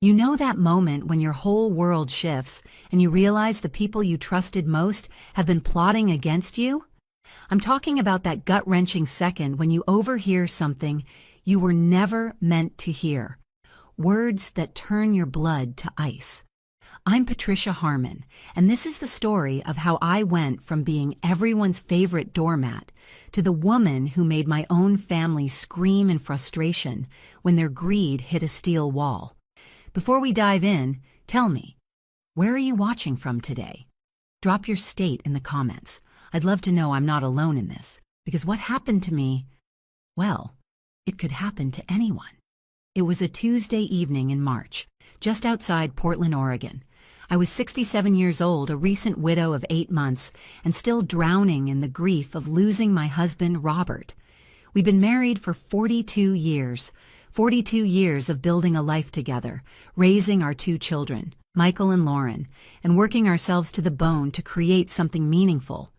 You know that moment when your whole world shifts and you realize the people you trusted most have been plotting against you? I'm talking about that gut-wrenching second when you overhear something you were never meant to hear. Words that turn your blood to ice. I'm Patricia Harmon, and this is the story of how I went from being everyone's favorite doormat to the woman who made my own family scream in frustration when their greed hit a steel wall. Before we dive in, tell me, where are you watching from today? Drop your state in the comments. I'd love to know I'm not alone in this, because what happened to me, well, it could happen to anyone. It was a Tuesday evening in March, just outside Portland, Oregon. I was 67 years old, a recent widow of 8 months, and still drowning in the grief of losing my husband, Robert. We'd been married for 42 years. 42 years of building a life together, raising our 2 children, Michael and Lauren, and working ourselves to the bone to create something meaningful.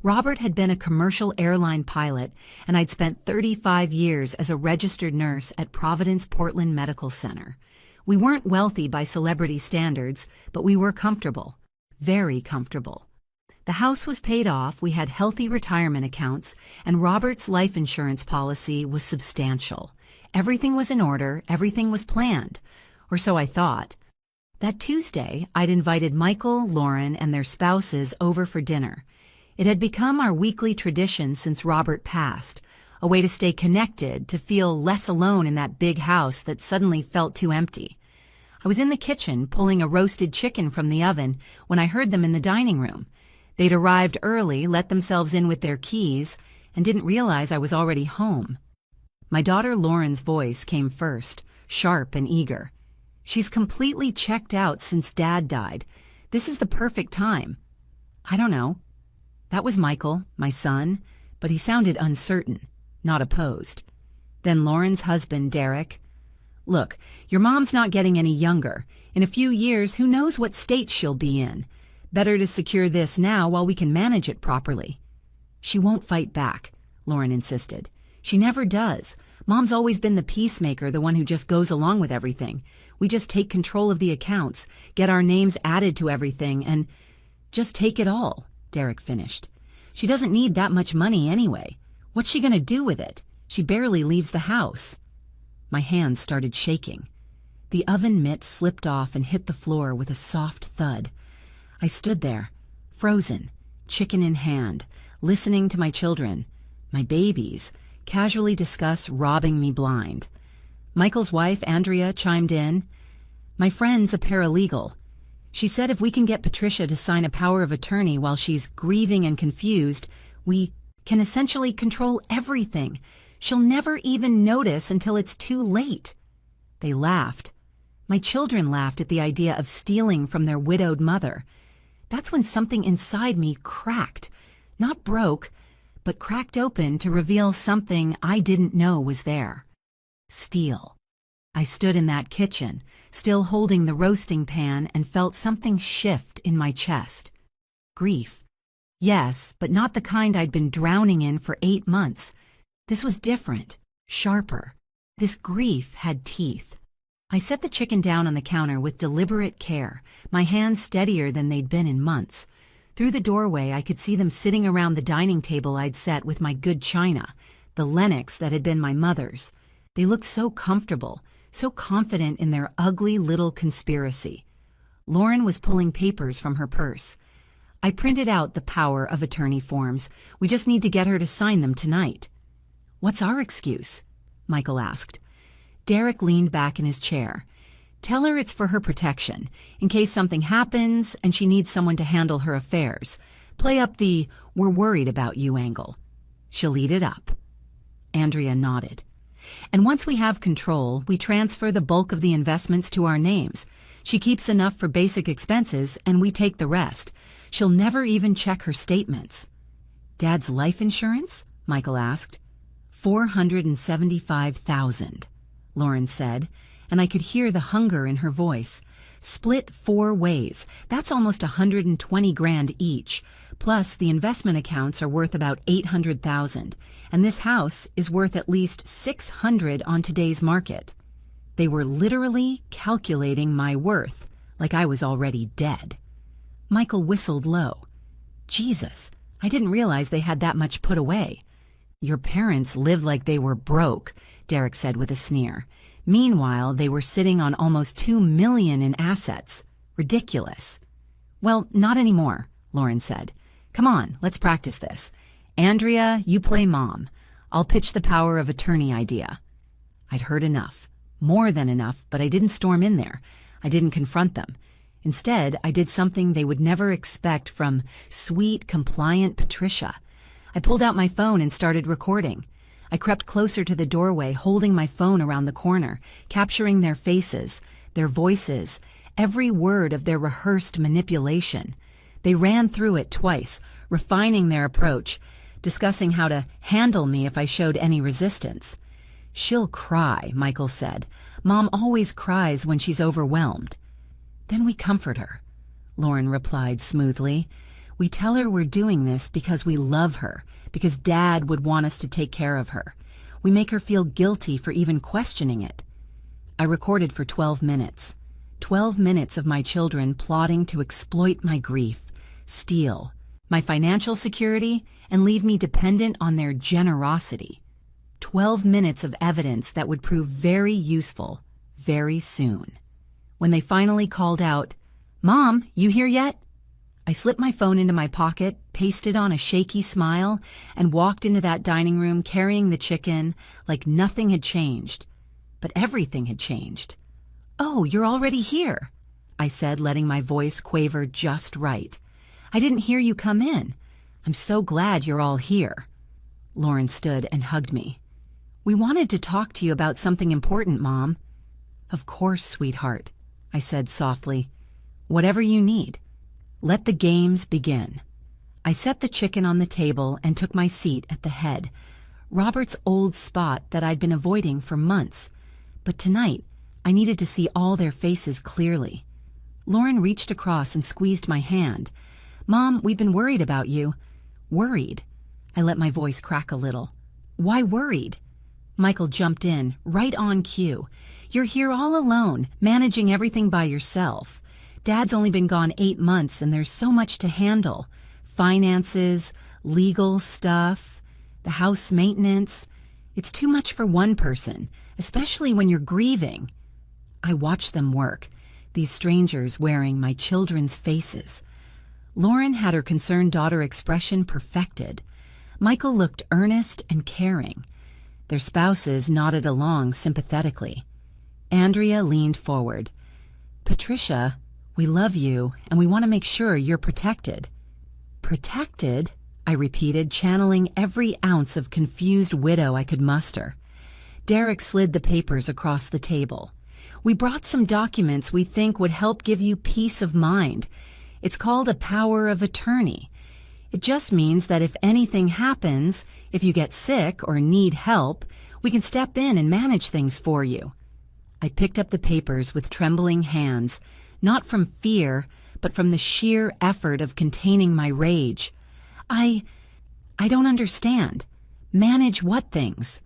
Robert had been a commercial airline pilot, and I'd spent 35 years as a registered nurse at Providence Portland Medical Center. We weren't wealthy by celebrity standards, but we were comfortable, very comfortable. The house was paid off, we had healthy retirement accounts, and Robert's life insurance policy was substantial. Everything was in order, everything was planned, or so I thought. That Tuesday, I'd invited Michael, Lauren, and their spouses over for dinner. It had become our weekly tradition since Robert passed, a way to stay connected, to feel less alone in that big house that suddenly felt too empty. I was in the kitchen pulling a roasted chicken from the oven when I heard them in the dining room. They'd arrived early, let themselves in with their keys, and didn't realize I was already home. My daughter Lauren's voice came first, sharp and eager. "She's completely checked out since Dad died. This is the perfect time." "I don't know." That was Michael, my son, but he sounded uncertain, not opposed. Then Lauren's husband, Derek. "Look, your mom's not getting any younger. In a few years, who knows what state she'll be in. Better to secure this now while we can manage it properly." "She won't fight back," Lauren insisted. "She never does. Mom's always been the peacemaker, the one who just goes along with everything. We just take control of the accounts, get our names added to everything, and just take it all," Derek finished. "She doesn't need that much money anyway. What's she gonna do with it? She barely leaves the house." My hands started shaking. The oven mitt slipped off and hit the floor with a soft thud. I stood there, frozen, chicken in hand, listening to my children, my babies, casually discuss robbing me blind. Michael's wife, Andrea, chimed in. "My friend's a paralegal. She said if we can get Patricia to sign a power of attorney while she's grieving and confused, we can essentially control everything. She'll never even notice until it's too late." They laughed. My children laughed at the idea of stealing from their widowed mother. That's when something inside me cracked, not broke, but cracked open to reveal something I didn't know was there. Steal. I stood in that kitchen, still holding the roasting pan, and felt something shift in my chest. Grief. Yes, but not the kind I'd been drowning in for 8 months. This was different, sharper. This grief had teeth. I set the chicken down on the counter with deliberate care, my hands steadier than they'd been in months. Through the doorway, I could see them sitting around the dining table I'd set with my good china, the Lenox that had been my mother's. They looked so comfortable, so confident in their ugly little conspiracy. Lauren was pulling papers from her purse. "I printed out the power of attorney forms. We just need to get her to sign them tonight." "What's our excuse?" Michael asked. Derek leaned back in his chair. "Tell her it's for her protection, in case something happens and she needs someone to handle her affairs. Play up the 'we're worried about you' angle. She'll eat it up." Andrea nodded. "And once we have control, we transfer the bulk of the investments to our names. She keeps enough for basic expenses and we take the rest. She'll never even check her statements." "Dad's life insurance?" Michael asked. $475,000, Lauren said, and I could hear the hunger in her voice. "Split 4 ways. That's almost $120,000 each. Plus, the investment accounts are worth about $800,000, and this house is worth at least $600 on today's market." They were literally calculating my worth, like I was already dead. Michael whistled low. Jesus, I didn't realize they had that much put away. Your parents lived like they were broke, Derek said with a sneer. Meanwhile, they were sitting on almost $2 million in assets. Ridiculous. Well, not anymore, Lauren said. Come on, let's practice this. Andrea, you play mom. I'll pitch the power of attorney idea. I'd heard enough. More than enough, but I didn't storm in there. I didn't confront them. Instead, I did something they would never expect from sweet, compliant Patricia. I pulled out my phone and started recording. I crept closer to the doorway, holding my phone around the corner, capturing their faces, their voices, every word of their rehearsed manipulation. They ran through it twice, refining their approach, discussing how to handle me if I showed any resistance. She'll cry, Michael said. Mom always cries when she's overwhelmed. Then we comfort her, Lauren replied smoothly. We tell her we're doing this because we love her, because Dad would want us to take care of her. We make her feel guilty for even questioning it. I recorded for 12 minutes. 12 minutes of my children plotting to exploit my grief, steal my financial security, and leave me dependent on their generosity. 12 minutes of evidence that would prove very useful very soon. When they finally called out, "Mom, you here yet?" I slipped my phone into my pocket, pasted on a shaky smile, and walked into that dining room carrying the chicken like nothing had changed. But everything had changed. "Oh, you're already here," I said, letting my voice quaver just right. "I didn't hear you come in. I'm so glad you're all here." Lauren stood and hugged me. "We wanted to talk to you about something important, Mom." "Of course, sweetheart," I said softly. "Whatever you need. Let the games begin." I set the chicken on the table and took my seat at the head, Robert's old spot that I'd been avoiding for months. But tonight, I needed to see all their faces clearly. Lauren reached across and squeezed my hand. "Mom, we've been worried about you." "Worried?" I let my voice crack a little. "Why worried?" Michael jumped in, right on cue. "You're here all alone, managing everything by yourself. Dad's only been gone 8 months and there's so much to handle. Finances, legal stuff, the house maintenance. It's too much for one person, especially when you're grieving." I watched them work, these strangers wearing my children's faces. Lauren had her concerned daughter expression perfected. Michael looked earnest and caring. Their spouses nodded along sympathetically. Andrea leaned forward. "Patricia, we love you and we want to make sure you're protected." "Protected?" I repeated, channeling every ounce of confused widow I could muster. Derek slid the papers across the table. "We brought some documents we think would help give you peace of mind. It's called a power of attorney. It just means that if anything happens, if you get sick or need help, we can step in and manage things for you." I picked up the papers with trembling hands, not from fear, but from the sheer effort of containing my rage. I don't understand. Manage what things?"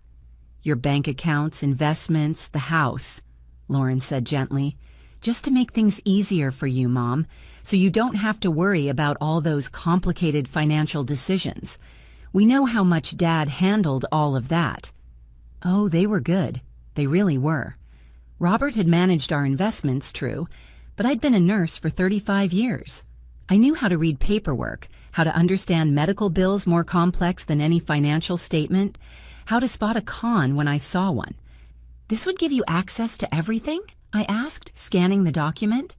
"Your bank accounts, investments, the house," Lauren said gently. "Just to make things easier for you, Mom, so you don't have to worry about all those complicated financial decisions. We know how much Dad handled all of that." Oh, they were good. They really were. Robert had managed our investments, true, but I'd been a nurse for 35 years. I knew how to read paperwork, how to understand medical bills more complex than any financial statement, how to spot a con when I saw one. "This would give you access to everything?" I asked, scanning the document.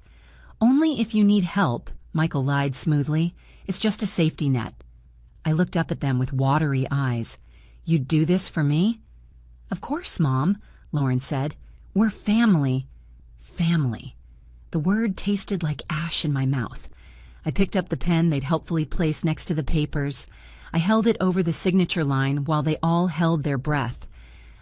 "Only if you need help," Michael lied smoothly. "It's just a safety net." I looked up at them with watery eyes. "You'd do this for me?" "Of course, Mom," Lauren said. "We're family." Family. The word tasted like ash in my mouth. I picked up the pen they'd helpfully placed next to the papers. I held it over the signature line while they all held their breath.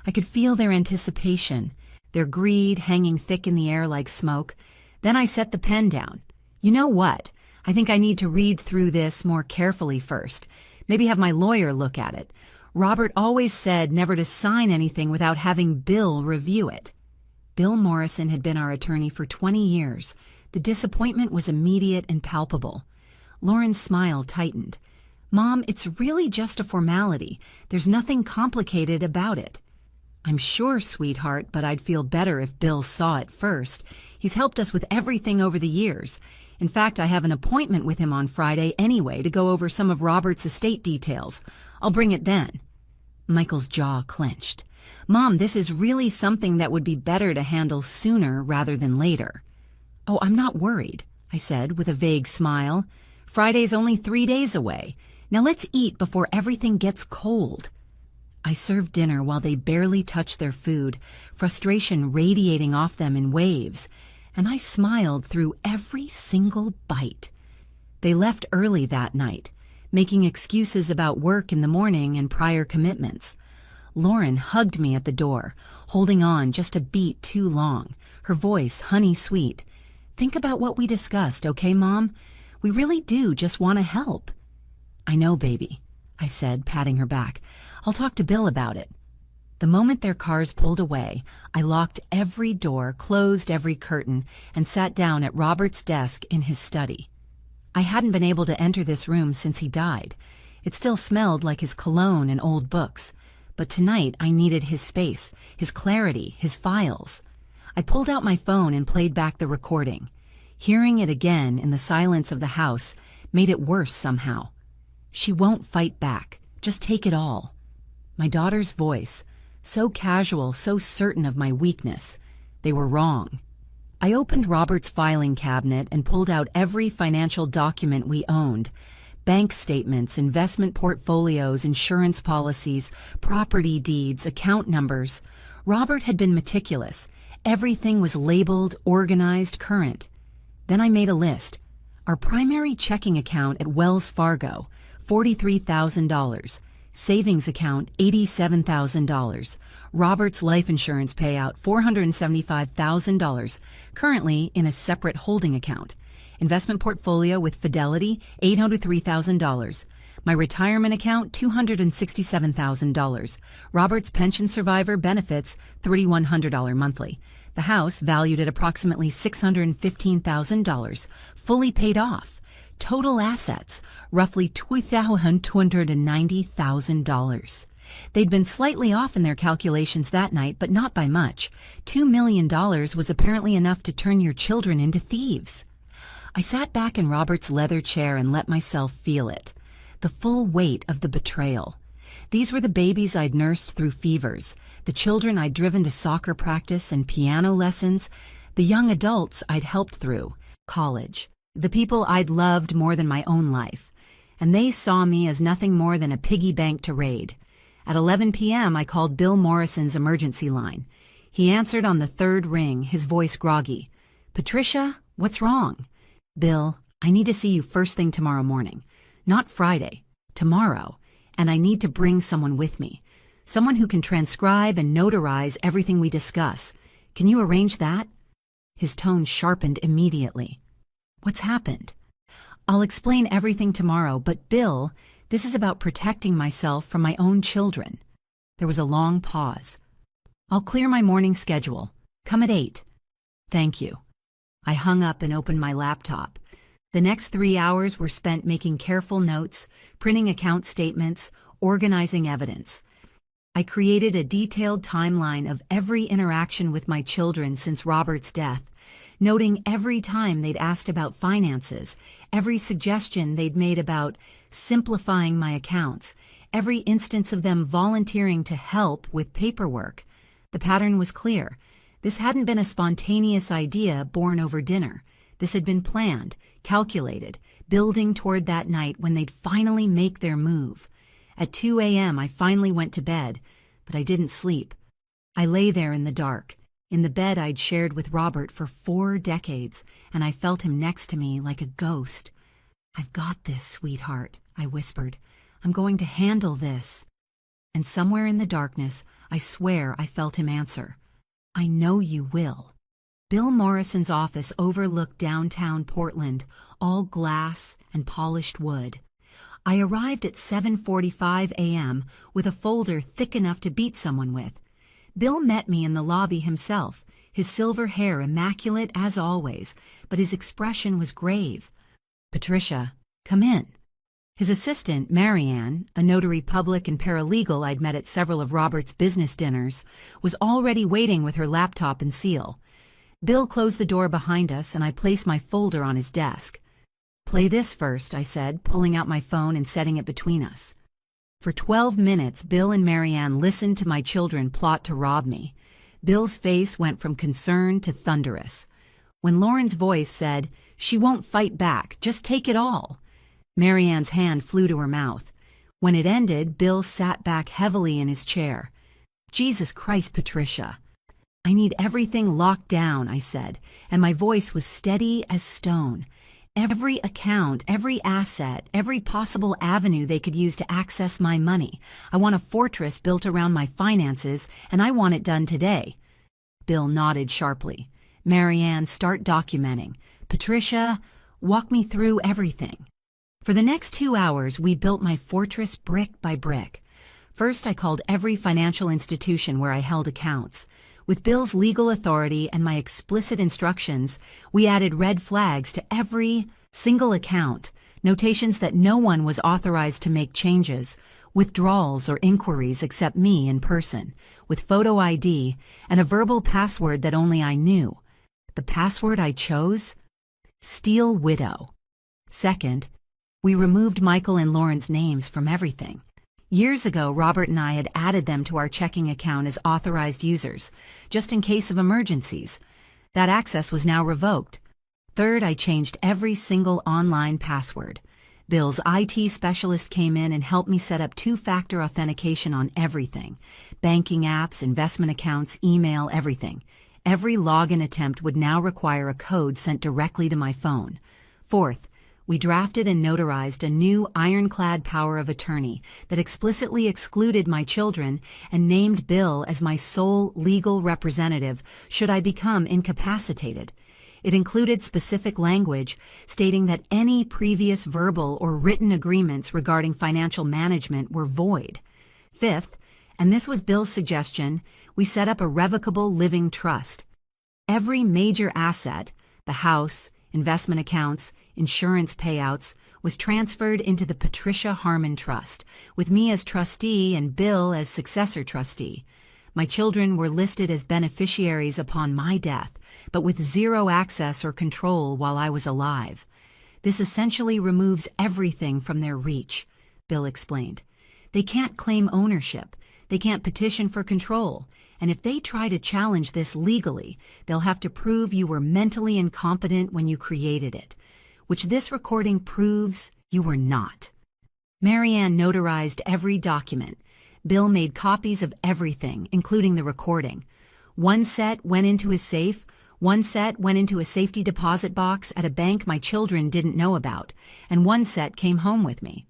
I could feel their anticipation, their greed hanging thick in the air like smoke. Then I set the pen down. "You know what? I think I need to read through this more carefully first. Maybe have my lawyer look at it. Robert always said never to sign anything without having Bill review it." Bill Morrison had been our attorney for 20 years. The disappointment was immediate and palpable. Lauren's smile tightened. "Mom, it's really just a formality. There's nothing complicated about it." "I'm sure, sweetheart, but I'd feel better if Bill saw it first. He's helped us with everything over the years. In fact, I have an appointment with him on Friday anyway to go over some of Robert's estate details. I'll bring it then." Michael's jaw clenched. "Mom, this is really something that would be better to handle sooner rather than later." "Oh, I'm not worried," I said with a vague smile. "Friday's only 3 days away. Now let's eat before everything gets cold." I served dinner while they barely touched their food, frustration radiating off them in waves, and I smiled through every single bite. They left early that night, making excuses about work in the morning and prior commitments. Lauren hugged me at the door, holding on just a beat too long, her voice honey-sweet. "Think about what we discussed, okay, Mom? We really do just want to help." "I know, baby," I said, patting her back. "I'll talk to Bill about it." The moment their cars pulled away, I locked every door, closed every curtain, and sat down at Robert's desk in his study. I hadn't been able to enter this room since he died. It still smelled like his cologne and old books. But tonight I needed his space, his clarity, his files. I pulled out my phone and played back the recording. Hearing it again in the silence of the house made it worse somehow. "She won't fight back. Just take it all." My daughter's voice, so casual, so certain of my weakness. They were wrong. I opened Robert's filing cabinet and pulled out every financial document we owned. Bank statements, investment portfolios, insurance policies, property deeds, account numbers. Robert had been meticulous. Everything was labeled, organized, current. Then I made a list. Our primary checking account at Wells Fargo, $43,000. Savings account, $87,000. Robert's life insurance payout, $475,000, currently in a separate holding account. Investment portfolio with Fidelity, $803,000. My retirement account, $267,000. Robert's pension survivor benefits, $3,100 monthly. The house, valued at approximately $615,000, fully paid off. Total assets, roughly $290,000. They'd been slightly off in their calculations that night, but not by much. $2 million was apparently enough to turn your children into thieves. I sat back in Robert's leather chair and let myself feel it. The full weight of the betrayal. These were the babies I'd nursed through fevers, the children I'd driven to soccer practice and piano lessons, the young adults I'd helped through college, the people I'd loved more than my own life. And they saw me as nothing more than a piggy bank to raid. At 11 p.m., I called Bill Morrison's emergency line. He answered on the third ring, his voice groggy. "Patricia, what's wrong?" "Bill, I need to see you first thing tomorrow morning. Not Friday, tomorrow. And I need to bring someone with me. Someone who can transcribe and notarize everything we discuss. Can you arrange that?" His tone sharpened immediately. "What's happened?" "I'll explain everything tomorrow, but Bill, this is about protecting myself from my own children." There was a long pause. "I'll clear my morning schedule. Come at 8. "Thank you." I hung up and opened my laptop. The next 3 hours were spent making careful notes, printing account statements, organizing evidence. I created a detailed timeline of every interaction with my children since Robert's death, noting every time they'd asked about finances, every suggestion they'd made about simplifying my accounts, every instance of them volunteering to help with paperwork. The pattern was clear. This hadn't been a spontaneous idea born over dinner. This had been planned, calculated, building toward that night when they'd finally make their move. At 2 a.m., I finally went to bed, but I didn't sleep. I lay there in the dark, in the bed I'd shared with Robert for 4 decades, and I felt him next to me like a ghost. "I've got this, sweetheart," I whispered. "I'm going to handle this." And somewhere in the darkness, I swear I felt him answer. "I know you will." Bill Morrison's office overlooked downtown Portland, all glass and polished wood. I arrived at 7:45 a.m. with a folder thick enough to beat someone with. Bill met me in the lobby himself, his silver hair immaculate as always, but his expression was grave. "Patricia, come in." His assistant, Marianne, a notary public and paralegal I'd met at several of Robert's business dinners, was already waiting with her laptop and seal. Bill closed the door behind us, and I placed my folder on his desk. "Play this first," I said, pulling out my phone and setting it between us. For 12 minutes, Bill and Marianne listened to my children plot to rob me. Bill's face went from concern to thunderous. When Lauren's voice said, "She won't fight back, just take it all," Marianne's hand flew to her mouth. When it ended, Bill sat back heavily in his chair. "Jesus Christ, Patricia." "I need everything locked down," I said, and my voice was steady as stone. "Every account, every asset, every possible avenue they could use to access my money. I want a fortress built around my finances, and I want it done today." Bill nodded sharply. "Marianne, start documenting. Patricia, walk me through everything." For the next 2 hours, we built my fortress brick by brick. First, I called every financial institution where I held accounts. With Bill's legal authority and my explicit instructions, we added red flags to every single account, notations that no one was authorized to make changes, withdrawals or inquiries except me in person, with photo ID and a verbal password that only I knew. The password I chose? Steel Widow. Second, we removed Michael and Lauren's names from everything. Years ago, Robert and I had added them to our checking account as authorized users, just in case of emergencies. That access was now revoked. Third, I changed every single online password. Bill's IT specialist came in and helped me set up two-factor authentication on everything. Banking apps, investment accounts, email, everything. Every login attempt would now require a code sent directly to my phone. Fourth, we drafted and notarized a new ironclad power of attorney that explicitly excluded my children and named Bill as my sole legal representative should I become incapacitated. It included specific language stating that any previous verbal or written agreements regarding financial management were void. Fifth, and this was Bill's suggestion, we set up a revocable living trust. Every major asset, the house, investment accounts, insurance payouts, was transferred into the Patricia Harmon Trust, with me as trustee and Bill as successor trustee. My children were listed as beneficiaries upon my death, but with zero access or control while I was alive. This essentially removes everything from their reach, Bill explained. They can't claim ownership, they can't petition for control, and if they try to challenge this legally, they'll have to prove you were mentally incompetent when you created it, which this recording proves you were not. Marianne notarized every document. Bill made copies of everything, including the recording. One set went into his safe, one set went into a safety deposit box at a bank my children didn't know about, and one set came home with me.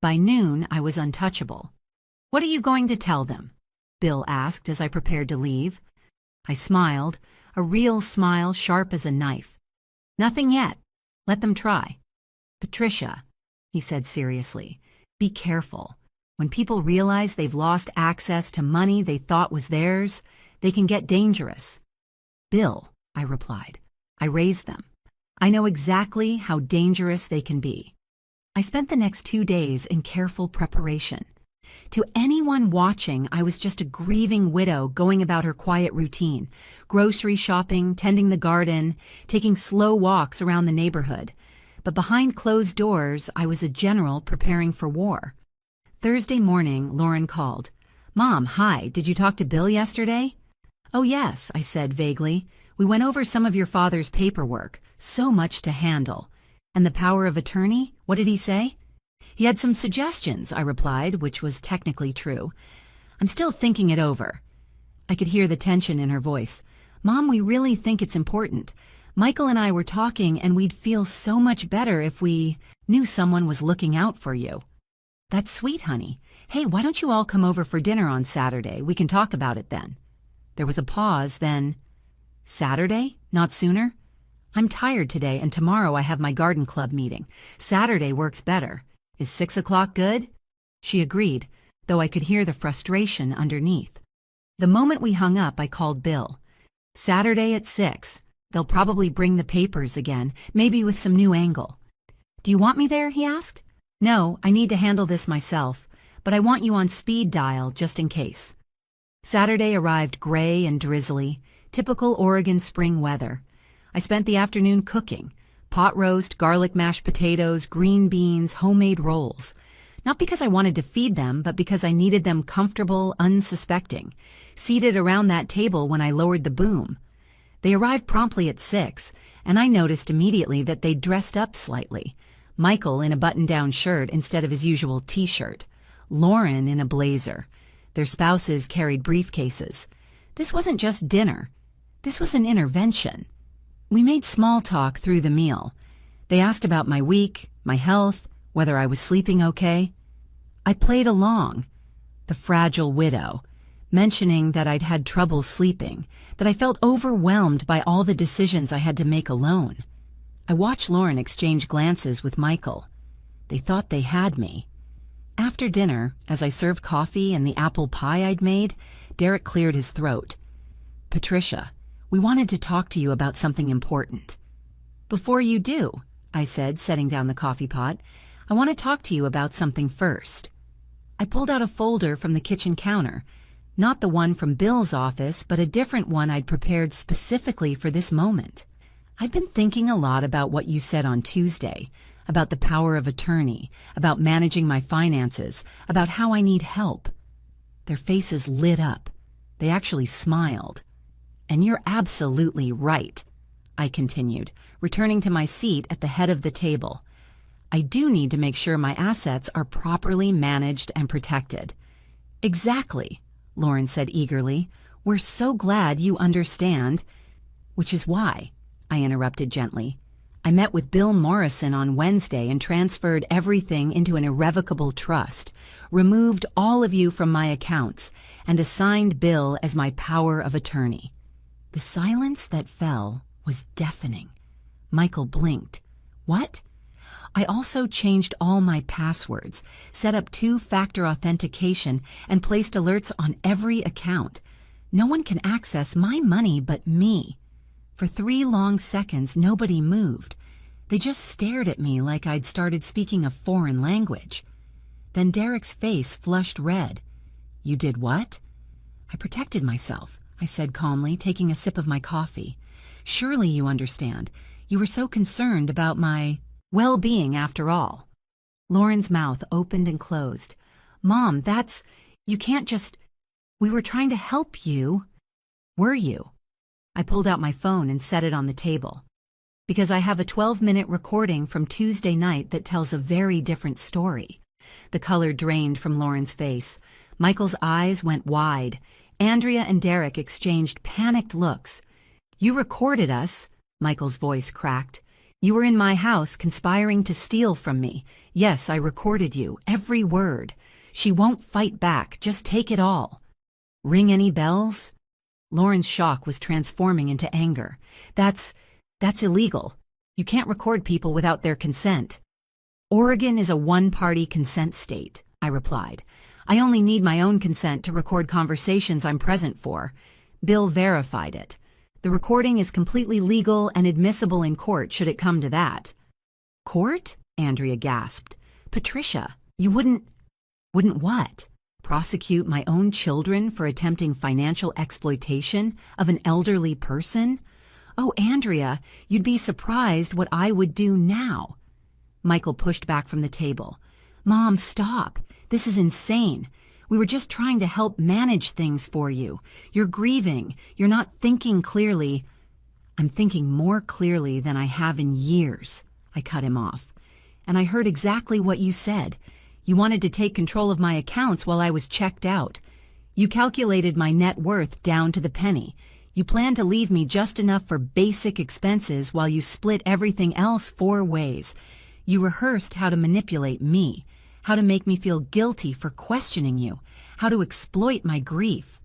By noon, I was untouchable. "What are you going to tell them?" Bill asked as I prepared to leave. I smiled, a real smile sharp as a knife. "Nothing yet. Let them try." "Patricia," he said seriously, "be careful. When people realize they've lost access to money they thought was theirs, they can get dangerous." "Bill," I replied, "I raised them. I know exactly how dangerous they can be." I spent the next 2 days in careful preparation. To anyone watching, I was just a grieving widow going about her quiet routine, grocery shopping, tending the garden, taking slow walks around the neighborhood. But behind closed doors, I was a general preparing for war. Thursday morning, Lauren called. "Mom, hi, did you talk to Bill yesterday?" "Oh yes," I said vaguely. "We went over some of your father's paperwork. So much to handle." "And the power of attorney? What did he say?" "He had some suggestions," I replied, which was technically true. "I'm still thinking it over." I could hear the tension in her voice. "Mom, we really think it's important. Michael and I were talking, and we'd feel so much better if we knew someone was looking out for you." "That's sweet, honey. Hey, why don't you all come over for dinner on Saturday? We can talk about it then." There was a pause, then, "Saturday? Not sooner?" "I'm tired today, and tomorrow I have my garden club meeting. Saturday works better. Is 6 o'clock good?" She agreed, though I could hear the frustration underneath. The moment we hung up, I called Bill. Saturday at 6. They'll probably bring the papers again, maybe with some new angle. Do you want me there? He asked. No, I need to handle this myself, but I want you on speed dial just in case. Saturday arrived gray and drizzly, typical Oregon spring weather. I spent the afternoon cooking, pot roast, garlic mashed potatoes, green beans, homemade rolls. Not because I wanted to feed them, but because I needed them comfortable, unsuspecting, seated around that table when I lowered the boom. They arrived promptly at 6, and I noticed immediately that they'd dressed up slightly. Michael in a button-down shirt instead of his usual t-shirt. Lauren in a blazer. Their spouses carried briefcases. This wasn't just dinner. This was an intervention. We made small talk through the meal. They asked about my week, my health, whether I was sleeping okay. I played along, the fragile widow, mentioning that I'd had trouble sleeping, that I felt overwhelmed by all the decisions I had to make alone. I watched Lauren exchange glances with Michael. They thought they had me. After dinner, as I served coffee and the apple pie I'd made, Derek cleared his throat. Patricia, we wanted to talk to you about something important. Before you do, I said, setting down the coffee pot, I want to talk to you about something first. I pulled out a folder from the kitchen counter, not the one from Bill's office, but a different one I'd prepared specifically for this moment. I've been thinking a lot about what you said on Tuesday, about the power of attorney, about managing my finances, about how I need help. Their faces lit up. They actually smiled. And you're absolutely right, I continued, returning to my seat at the head of the table. I do need to make sure my assets are properly managed and protected. Exactly, Lauren said eagerly. We're so glad you understand. Which is why, I interrupted gently. I met with Bill Morrison on Wednesday and transferred everything into an irrevocable trust, removed all of you from my accounts, and assigned Bill as my power of attorney. The silence that fell was deafening. Michael blinked. What? I also changed all my passwords, set up 2-factor authentication, and placed alerts on every account. No one can access my money but me. For 3 long seconds, nobody moved. They just stared at me like I'd started speaking a foreign language. Then Derek's face flushed red. You did what? I protected myself, I said calmly, taking a sip of my coffee. Surely you understand. You were so concerned about my well-being after all. Lauren's mouth opened and closed. Mom, you can't just... We were trying to help you. Were you? I pulled out my phone and set it on the table. Because I have a 12-minute recording from Tuesday night that tells a very different story. The color drained from Lauren's face. Michael's eyes went wide. Andrea and Derek exchanged panicked looks. You recorded us, Michael's voice cracked. You were in my house conspiring to steal from me. Yes, I recorded you, every word. She won't fight back, just take it all. Ring any bells? Lauren's shock was transforming into anger. That's illegal. You can't record people without their consent. Oregon is a one-party consent state, I replied. I only need my own consent to record conversations I'm present for. Bill verified it. The recording is completely legal and admissible in court should it come to that. Court? Andrea gasped. Patricia, you wouldn't what? Prosecute my own children for attempting financial exploitation of an elderly person? Oh, Andrea, you'd be surprised what I would do now. Michael pushed back from the table. Mom, stop. This is insane. We were just trying to help manage things for you. You're grieving. You're not thinking clearly. I'm thinking more clearly than I have in years. I cut him off. And I heard exactly what you said. You wanted to take control of my accounts while I was checked out. You calculated my net worth down to the penny. You planned to leave me just enough for basic expenses while you split everything else 4 ways. You rehearsed how to manipulate me, how to make me feel guilty for questioning you, how to exploit my grief.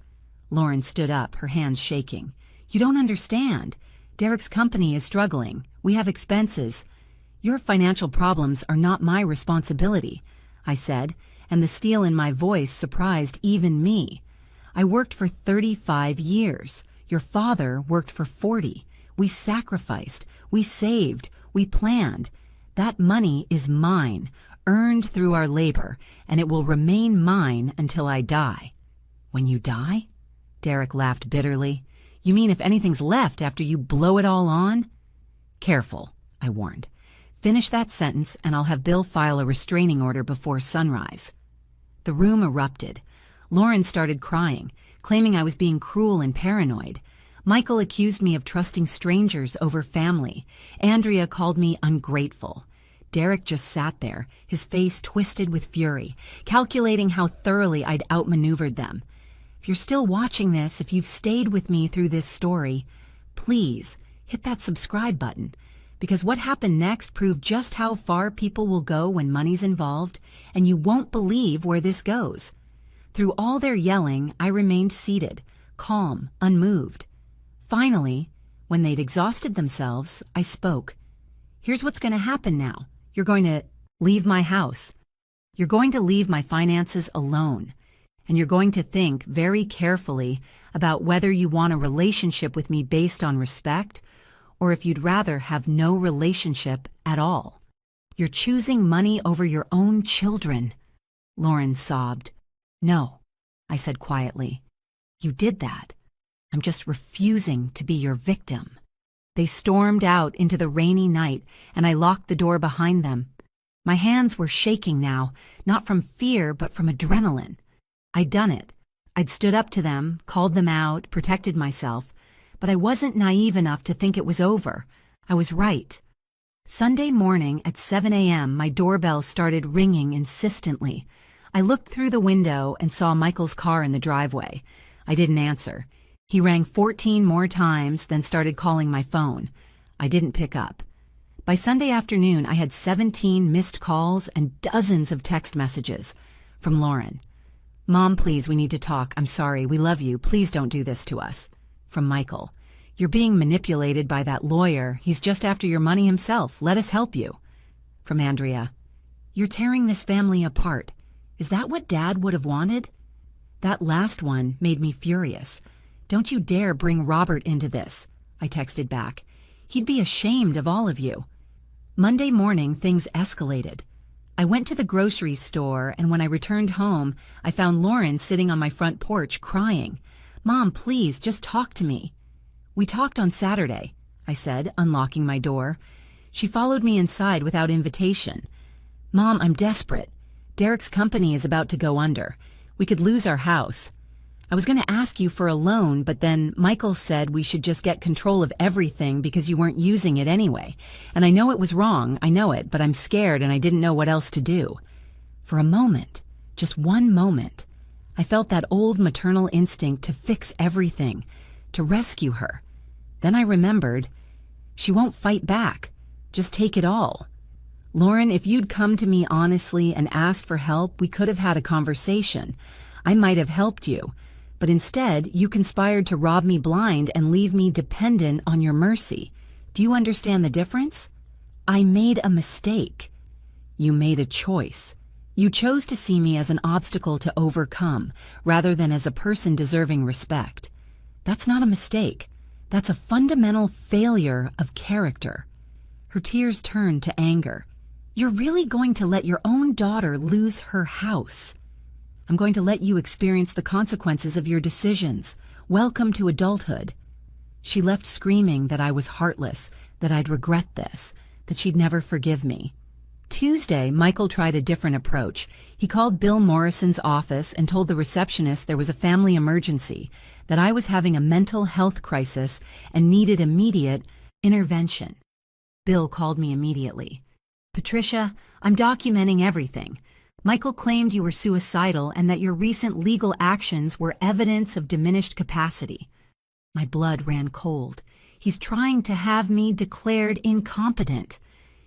Lauren stood up, her hands shaking. You don't understand. Derek's company is struggling. We have expenses. Your financial problems are not my responsibility, I said, and the steel in my voice surprised even me. I worked for 35 years. Your father worked for 40. We sacrificed, we saved, we planned. That money is mine, earned through our labor, and it will remain mine until I die." "When you die?" Derek laughed bitterly. "You mean if anything's left after you blow it all on?" "Careful," I warned. "Finish that sentence and I'll have Bill file a restraining order before sunrise." The room erupted. Lauren started crying, claiming I was being cruel and paranoid. Michael accused me of trusting strangers over family. Andrea called me ungrateful. Derek just sat there, his face twisted with fury, calculating how thoroughly I'd outmaneuvered them. If you're still watching this, if you've stayed with me through this story, please hit that subscribe button, because what happened next proved just how far people will go when money's involved, and you won't believe where this goes. Through all their yelling, I remained seated, calm, unmoved. Finally, when they'd exhausted themselves, I spoke. "Here's what's going to happen now. You're going to leave my house. You're going to leave my finances alone. And you're going to think very carefully about whether you want a relationship with me based on respect, or if you'd rather have no relationship at all. You're choosing money over your own children." Lauren sobbed. "No," I said quietly. "You did that. I'm just refusing to be your victim." They stormed out into the rainy night, and I locked the door behind them. My hands were shaking now, not from fear, but from adrenaline. I'd done it. I'd stood up to them, called them out, protected myself, but I wasn't naive enough to think it was over. I was right. Sunday morning at 7 a.m., my doorbell started ringing insistently. I looked through the window and saw Michael's car in the driveway. I didn't answer. He rang 14 more times, then started calling my phone. I didn't pick up. By Sunday afternoon, I had 17 missed calls and dozens of text messages from Lauren. "Mom, please, we need to talk. I'm sorry. We love you. Please don't do this to us." From Michael. "You're being manipulated by that lawyer. He's just after your money himself. Let us help you." From Andrea. "You're tearing this family apart. Is that what Dad would have wanted?" That last one made me furious. "Don't you dare bring Robert into this," I texted back. "He'd be ashamed of all of you." Monday morning, things escalated. I went to the grocery store, and when I returned home, I found Lauren sitting on my front porch crying. "Mom, please, just talk to me." "We talked on Saturday," I said, unlocking my door. She followed me inside without invitation. "Mom, I'm desperate. Derek's company is about to go under. We could lose our house. I was going to ask you for a loan, but then Michael said we should just get control of everything because you weren't using it anyway. And I know it was wrong, I know it, but I'm scared and I didn't know what else to do." For a moment, just one moment, I felt that old maternal instinct to fix everything, to rescue her. Then I remembered, she won't fight back. Just take it all. "Lauren, if you'd come to me honestly and asked for help, we could have had a conversation. I might have helped you. But instead, you conspired to rob me blind and leave me dependent on your mercy. Do you understand the difference? I made a mistake. You made a choice. You chose to see me as an obstacle to overcome, rather than as a person deserving respect. That's not a mistake. That's a fundamental failure of character." Her tears turned to anger. "You're really going to let your own daughter lose her house? I'm going to let you experience the consequences of your decisions. Welcome to adulthood." She left screaming that I was heartless, that I'd regret this, that she'd never forgive me. Tuesday, Michael tried a different approach. He called Bill Morrison's office and told the receptionist there was a family emergency, that I was having a mental health crisis and needed immediate intervention. Bill called me immediately. "Patricia, I'm documenting everything. Michael claimed you were suicidal and that your recent legal actions were evidence of diminished capacity." My blood ran cold. He's trying to have me declared incompetent.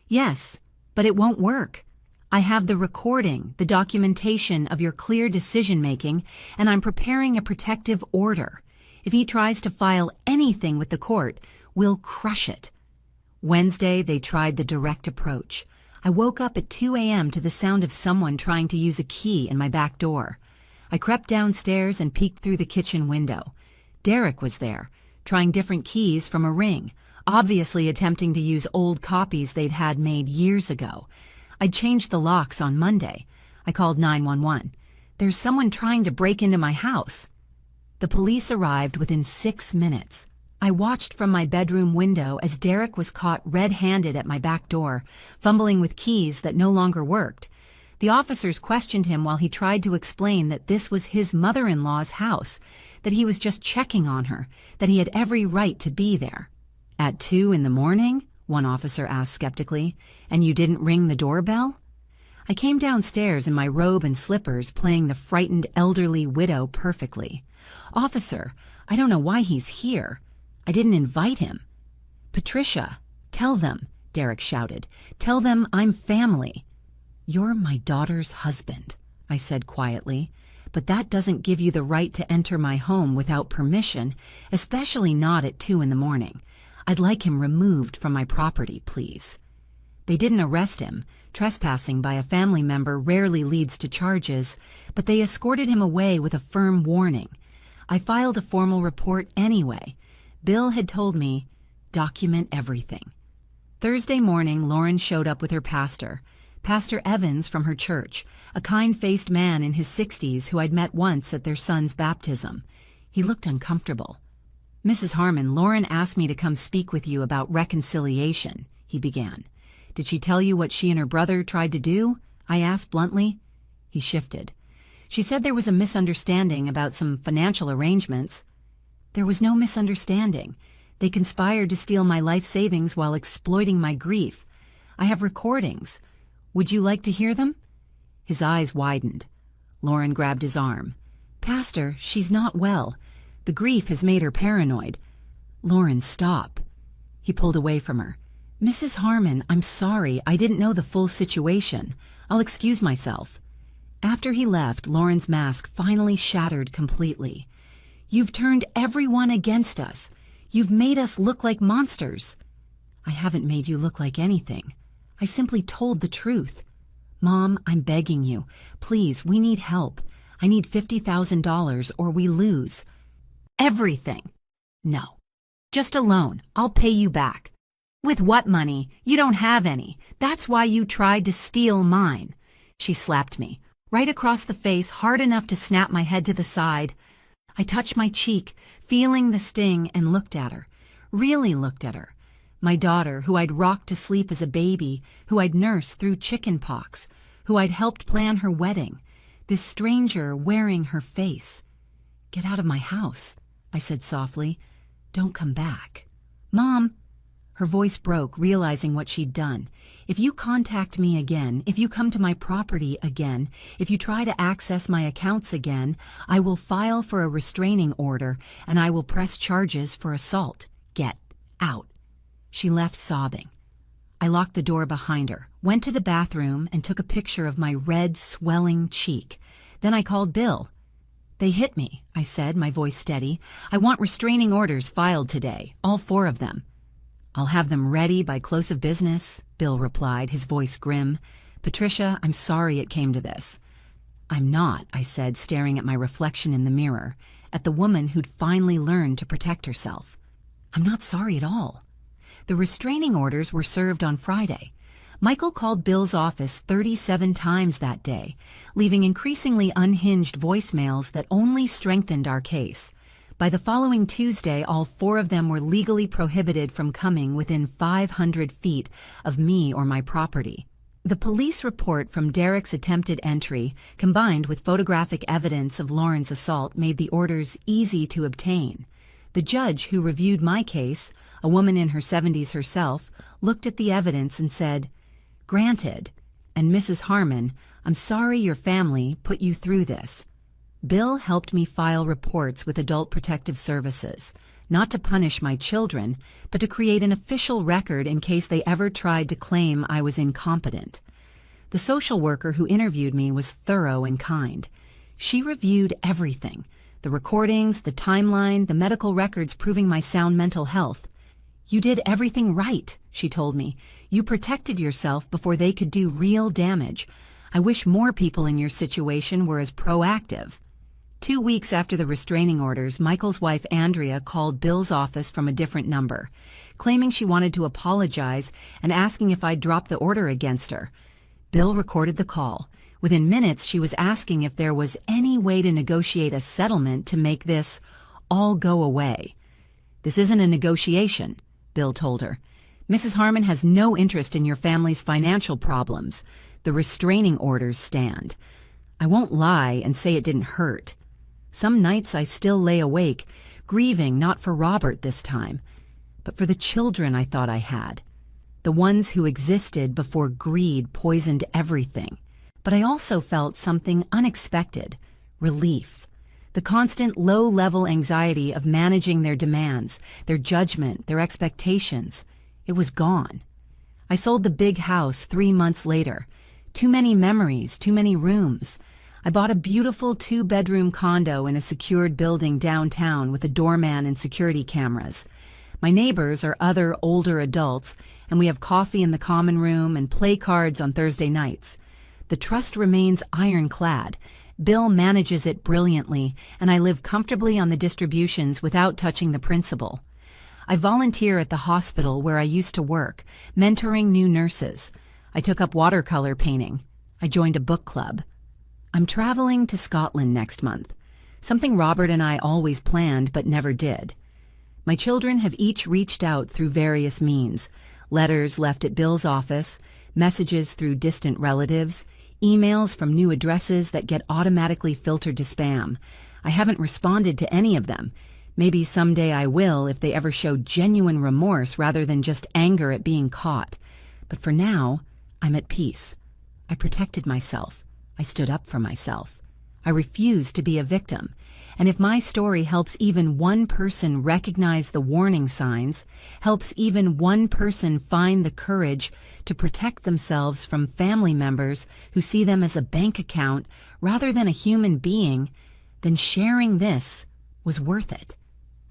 Yes, but it won't work. I have the recording, the documentation of your clear decision-making, and I'm preparing a protective order. If he tries to file anything with the court, we'll crush it. Wednesday, they tried the direct approach. I woke up at 2 a.m. to the sound of someone trying to use a key in my back door. I crept downstairs and peeked through the kitchen window. Derek was there, trying different keys from a ring, obviously attempting to use old copies they'd had made years ago. I'd changed the locks on Monday. I called 911. There's someone trying to break into my house. The police arrived within 6 minutes. I watched from my bedroom window as Derek was caught red-handed at my back door, fumbling with keys that no longer worked. The officers questioned him while he tried to explain that this was his mother-in-law's house, that he was just checking on her, that he had every right to be there. At 2 in the morning? One officer asked skeptically. And you didn't ring the doorbell? I came downstairs in my robe and slippers, playing the frightened elderly widow perfectly. Officer, I don't know why he's here. I didn't invite him. Patricia, tell them, Derek shouted. Tell them I'm family. You're my daughter's husband, I said quietly, but that doesn't give you the right to enter my home without permission, especially not at 2 in the morning. I'd like him removed from my property, please. They didn't arrest him. Trespassing by a family member rarely leads to charges, but they escorted him away with a firm warning. I filed a formal report anyway. Bill had told me, document everything. Thursday morning, Lauren showed up with her pastor, Pastor Evans from her church, a kind-faced man in his 60s who I'd met once at their son's baptism. He looked uncomfortable. Mrs. Harmon, Lauren asked me to come speak with you about reconciliation, he began. Did she tell you what she and her brother tried to do? I asked bluntly. He shifted. She said there was a misunderstanding about some financial arrangements. There was no misunderstanding. They conspired to steal my life savings while exploiting my grief. I have recordings. Would you like to hear them? His eyes widened. Lauren grabbed his arm. Pastor, she's not well. The grief has made her paranoid. Lauren, stop. He pulled away from her. Mrs. Harmon, I'm sorry. I didn't know the full situation. I'll excuse myself. After he left, Lauren's mask finally shattered completely. You've turned everyone against us. You've made us look like monsters. I haven't made you look like anything. I simply told the truth. Mom, I'm begging you. Please, we need help. I need $50,000 or we lose. Everything. No. Just a loan. I'll pay you back. With what money? You don't have any. That's why you tried to steal mine. She slapped me, right across the face, hard enough to snap my head to the side. I touched my cheek, feeling the sting, and looked at her. Really looked at her. My daughter, who I'd rocked to sleep as a baby, who I'd nursed through chicken pox, who I'd helped plan her wedding. This stranger wearing her face. Get out of my house, I said softly. Don't come back. Mom! Her voice broke, realizing what she'd done. If you contact me again, if you come to my property again, if you try to access my accounts again, I will file for a restraining order and I will press charges for assault. Get out. She left sobbing. I locked the door behind her, went to the bathroom and took a picture of my red, swelling cheek. Then I called Bill. They hit me, I said, my voice steady. I want restraining orders filed today, all 4 of them. I'll have them ready by close of business, Bill replied, his voice grim. Patricia, I'm sorry it came to this. I'm not, I said, staring at my reflection in the mirror, at the woman who'd finally learned to protect herself. I'm not sorry at all. The restraining orders were served on Friday. Michael called Bill's office 37 times that day, leaving increasingly unhinged voicemails that only strengthened our case. By the following Tuesday, all 4 of them were legally prohibited from coming within 500 feet of me or my property. The police report from Derek's attempted entry, combined with photographic evidence of Lauren's assault, made the orders easy to obtain. The judge who reviewed my case, a woman in her 70s herself, looked at the evidence and said, Granted. And Mrs. Harmon, I'm sorry your family put you through this. Bill helped me file reports with Adult Protective Services, not to punish my children, but to create an official record in case they ever tried to claim I was incompetent. The social worker who interviewed me was thorough and kind. She reviewed everything, the recordings, the timeline, the medical records proving my sound mental health. You did everything right, she told me. You protected yourself before they could do real damage. I wish more people in your situation were as proactive. 2 weeks after the restraining orders, Michael's wife Andrea called Bill's office from a different number, claiming she wanted to apologize and asking if I'd dropped the order against her. Bill recorded the call. Within minutes, she was asking if there was any way to negotiate a settlement to make this all go away. "This isn't a negotiation," Bill told her. "Mrs. Harmon has no interest in your family's financial problems. The restraining orders stand." I won't lie and say it didn't hurt. Some nights I still lay awake, grieving not for Robert this time, but for the children I thought I had, the ones who existed before greed poisoned everything. But I also felt something unexpected: relief. The constant low-level anxiety of managing their demands, their judgment, their expectations. It was gone. I sold the big house 3 months later. Too many memories, too many rooms. I bought a beautiful 2-bedroom condo in a secured building downtown with a doorman and security cameras. My neighbors are other older adults, and we have coffee in the common room and play cards on Thursday nights. The trust remains ironclad. Bill manages it brilliantly, and I live comfortably on the distributions without touching the principal. I volunteer at the hospital where I used to work, mentoring new nurses. I took up watercolor painting. I joined a book club. I'm traveling to Scotland next month, something Robert and I always planned but never did. My children have each reached out through various means: letters left at Bill's office, messages through distant relatives, emails from new addresses that get automatically filtered to spam. I haven't responded to any of them. Maybe someday I will if they ever show genuine remorse rather than just anger at being caught. But for now, I'm at peace. I protected myself. I stood up for myself. I refused to be a victim. And if my story helps even one person recognize the warning signs, helps even one person find the courage to protect themselves from family members who see them as a bank account rather than a human being, then sharing this was worth it.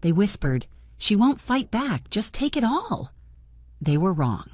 They whispered, "She won't fight back, just take it all." They were wrong.